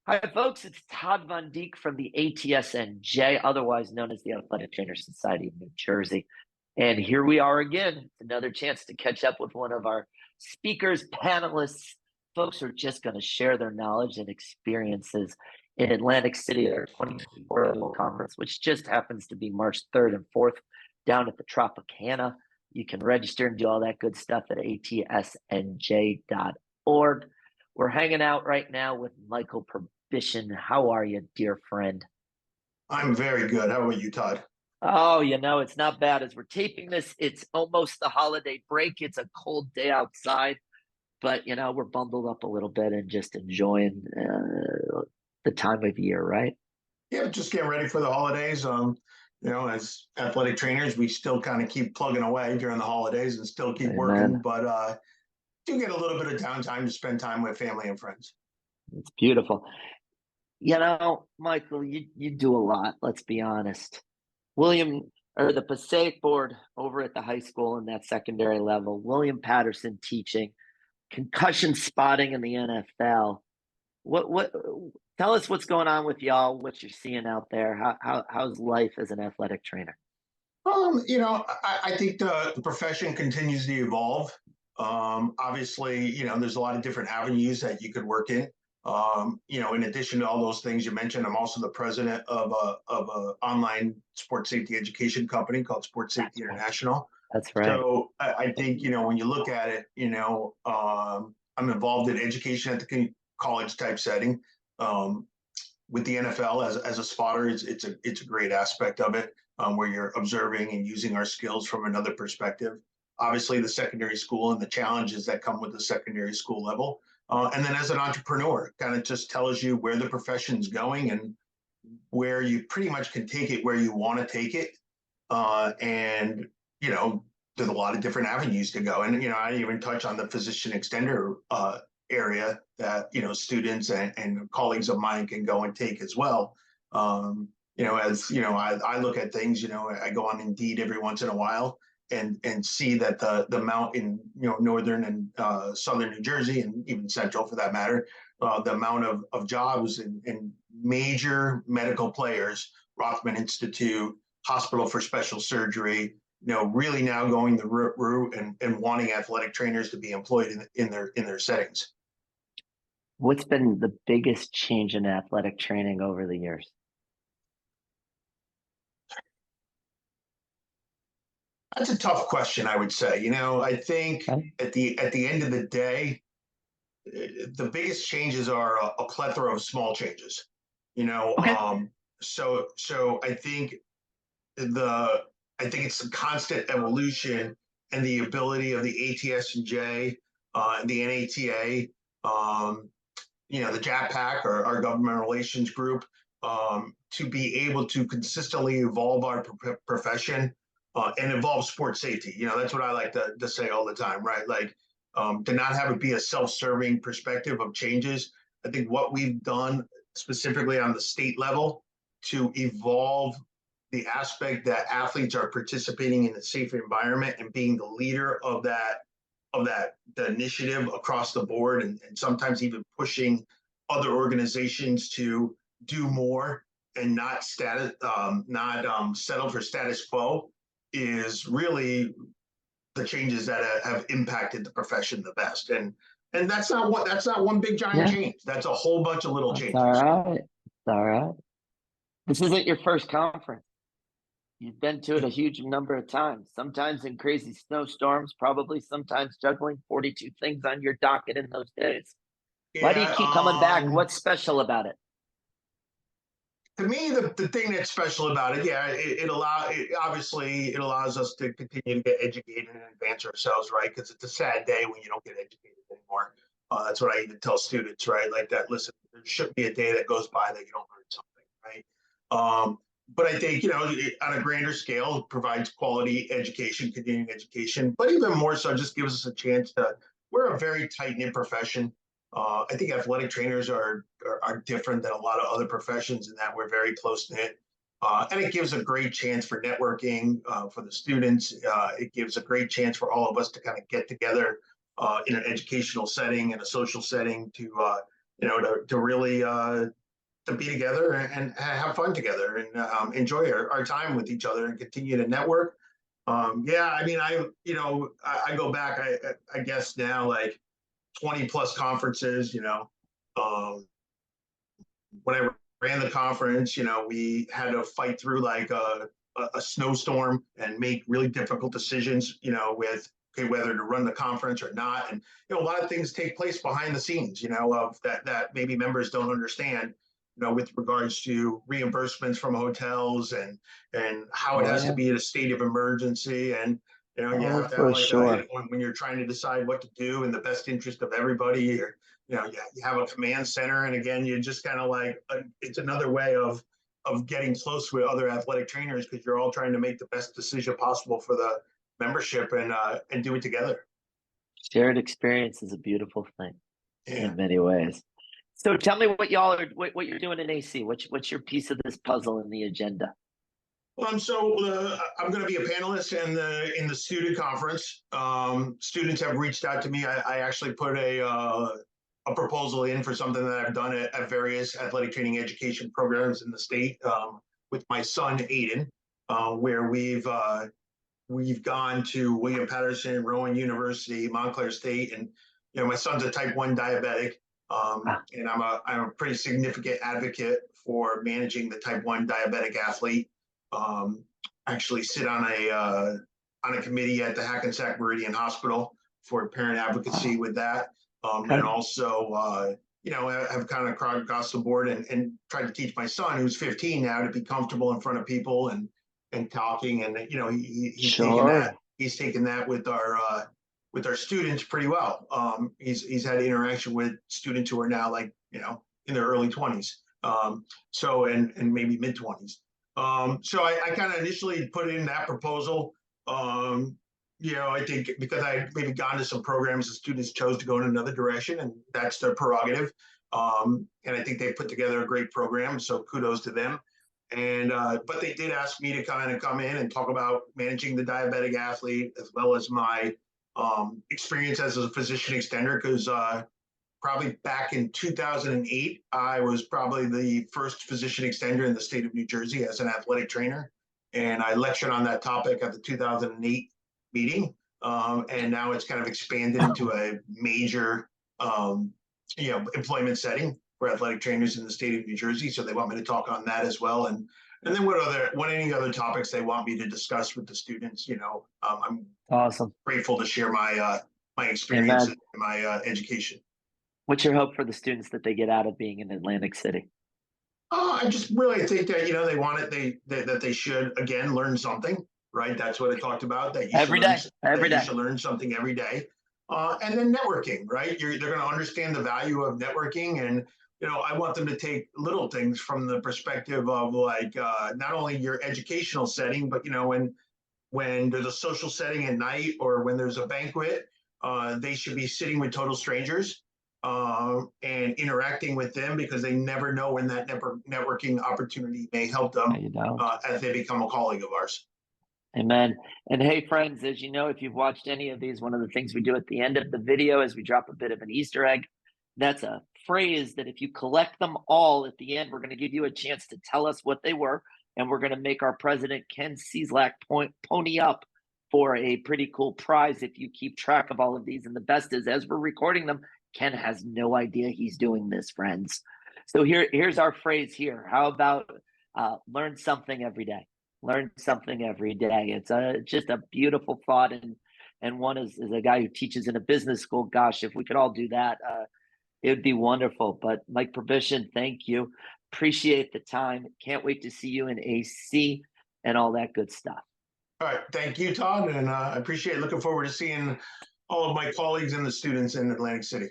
Hi, folks. It's Todd Von Dijk from the ATSNJ, otherwise known as the Athletic Trainers Society of New Jersey. And here we are again. It's another chance to catch up with one of our speakers, panelists, folks who are just going to share their knowledge and experiences in Atlantic City at our 2024 annual conference, which just happens to be March 3rd and 4th down at the Tropicana. You can register and do all that good stuff at atsnj.org. We're hanging out right now with Michael Prybicien. How are you, dear friend? I'm very good. How about you, Todd? Oh, it's not bad. As we're taping this, it's almost the holiday break. It's a cold day outside, but we're bundled up a little bit and just enjoying the time of year, right? Yeah, just getting ready for the holidays. As athletic trainers, we still kind of keep plugging away during the holidays and still keep working, Amen. but do get a little bit of downtime to spend time with family and friends. It's beautiful. Michael, you do a lot, let's be honest. William, or the Passaic board over at the high school and that secondary level, William Patterson teaching, concussion spotting in the NFL. What tell us what's going on with y'all, what you're seeing out there. How's life as an athletic trainer? I think the profession continues to evolve. Obviously, there's a lot of different avenues that you could work in. In addition to all those things you mentioned, I'm also the president of a online sports safety education company called Sports Safety International. That's right. So I think, when you look at it, I'm involved in education at the college type setting. With the NFL as a spotter, it's a great aspect of it, where you're observing and using our skills from another perspective. Obviously, the secondary school and the challenges that come with the secondary school level. And then as an entrepreneur, kind of just tells you where the profession's going and where you pretty much can take it where you want to take it. And, there's a lot of different avenues to go. And, I even touch on the physician extender area that, students and colleagues of mine can go and take as well. I look at things, I go on Indeed every once in a while and see that the amount in northern and southern New Jersey and even central for that matter, the amount of jobs in major medical players, Rothman Institute, Hospital for Special Surgery, really now going the route and wanting athletic trainers to be employed in their settings. What's been the biggest change in athletic training over the years? That's a tough question, I would say. I think at the end of the day, the biggest changes are a plethora of small changes. Okay. So I think it's a constant evolution and the ability of the ATSNJ, the NATA, the JAPAC, our government relations group, to be able to consistently evolve our profession and evolve sports safety. That's what I like to say all the time, right? Like, to not have it be a self-serving perspective of changes. I think what we've done specifically on the state level to evolve the aspect that athletes are participating in a safe environment and being the leader of the initiative across the board, and sometimes even pushing other organizations to do more and not settle for status quo is really the changes that have impacted the profession the best. And that's not one big giant change. That's a whole bunch of little changes. All right. All right. This isn't your first conference. You've been to it a huge number of times, sometimes in crazy snowstorms, probably sometimes juggling 42 things on your docket in those days. Why do you keep coming back? What's special about it? To me, the thing that's special about it, it allows us to continue to get educated and advance ourselves, right? Because it's a sad day when you don't get educated anymore. That's what I even tell students, right? Like that, listen, there shouldn't be a day that goes by that you don't learn something, right? But I think, on a grander scale, it provides quality education, continuing education, but even more so, just gives us a chance we're a very tight-knit profession. I think athletic trainers are different than a lot of other professions in that we're very close-knit. And it gives a great chance for networking for the students. It gives a great chance for all of us to kind of get together in an educational setting and a social setting to to really to be together and have fun together and enjoy our time with each other and continue to network. Yeah, I mean, I go back, I guess now like 20 plus conferences, when I ran the conference, we had to fight through like a snowstorm and make really difficult decisions, with okay, whether to run the conference or not. And a lot of things take place behind the scenes, of that maybe members don't understand, with regards to reimbursements from hotels and how it Oh has to yeah. be in a state of emergency. And you Oh, have to have for like sure. when you're trying to decide what to do in the best interest of everybody, or you have a command center, and again, you just kind of like it's another way of getting close with other athletic trainers because you're all trying to make the best decision possible for the membership and do it together. Shared experience is a beautiful thing Yeah. in many ways. So tell me what you're doing in AC. What's your piece of this puzzle in the agenda? So I'm going to be a panelist in the student conference. Students have reached out to me. I actually put a proposal in for something that I've done at various athletic training education programs in the state, with my son Aiden, where we've gone to William Patterson, Rowan University, Montclair State, and my son's a type 1 diabetic, Ah, and I'm a pretty significant advocate for managing the type 1 diabetic athlete. Um, Actually, sit on a committee at the Hackensack Meridian Hospital for parent advocacy with that, and okay. also have kind of cried across the board and tried to teach my son, who's 15 now, to be comfortable in front of people and talking, and Sure. he's taken that with our students pretty well. He's had interaction with students who are now like in their early 20s, so and maybe mid 20s. So I kind of initially put in that proposal. I think because I maybe gone to some programs, the students chose to go in another direction, and that's their prerogative. And I think they put together a great program, so kudos to them. And but they did ask me to kind of come in and talk about managing the diabetic athlete as well as my experience as a physician extender, because probably back in 2008, I was probably the first physician extender in the state of New Jersey as an athletic trainer. And I lectured on that topic at the 2008 meeting. And now it's kind of expanded into a major, employment setting for athletic trainers in the state of New Jersey. So they want me to talk on that as well. And then any other topics they want me to discuss with the students, I'm Awesome. grateful to share my experiences Amen. and my education. What's your hope for the students that they get out of being in Atlantic City? I just really think that they want it. That they should again learn something, right? That's what I talked about. That you should Every learn day. Every day. something every day, and then networking, right? They're going to understand the value of networking, and I want them to take little things from the perspective of like not only your educational setting, but when there's a social setting at night or when there's a banquet, they should be sitting with total strangers and interacting with them, because they never know when that networking opportunity may help them You know. as they become a colleague of ours. Amen. And hey, friends, as you know, if you've watched any of these, one of the things we do at the end of the video is we drop a bit of an Easter egg. That's a phrase that if you collect them all at the end, we're going to give you a chance to tell us what they were. And we're going to make our president, Ken Cieslak, pony up for a pretty cool prize if you keep track of all of these. And the best is, as we're recording them, Ken has no idea he's doing this, friends. So here's our phrase here. How about learn something every day? Learn something every day. It's just a beautiful thought, and one is a guy who teaches in a business school. Gosh, if we could all do that, it would be wonderful. But Mike Prybicien, thank you. Appreciate the time. Can't wait to see you in AC and all that good stuff. All right, thank you, Todd, and I appreciate it. Looking forward to seeing all of my colleagues and the students in Atlantic City.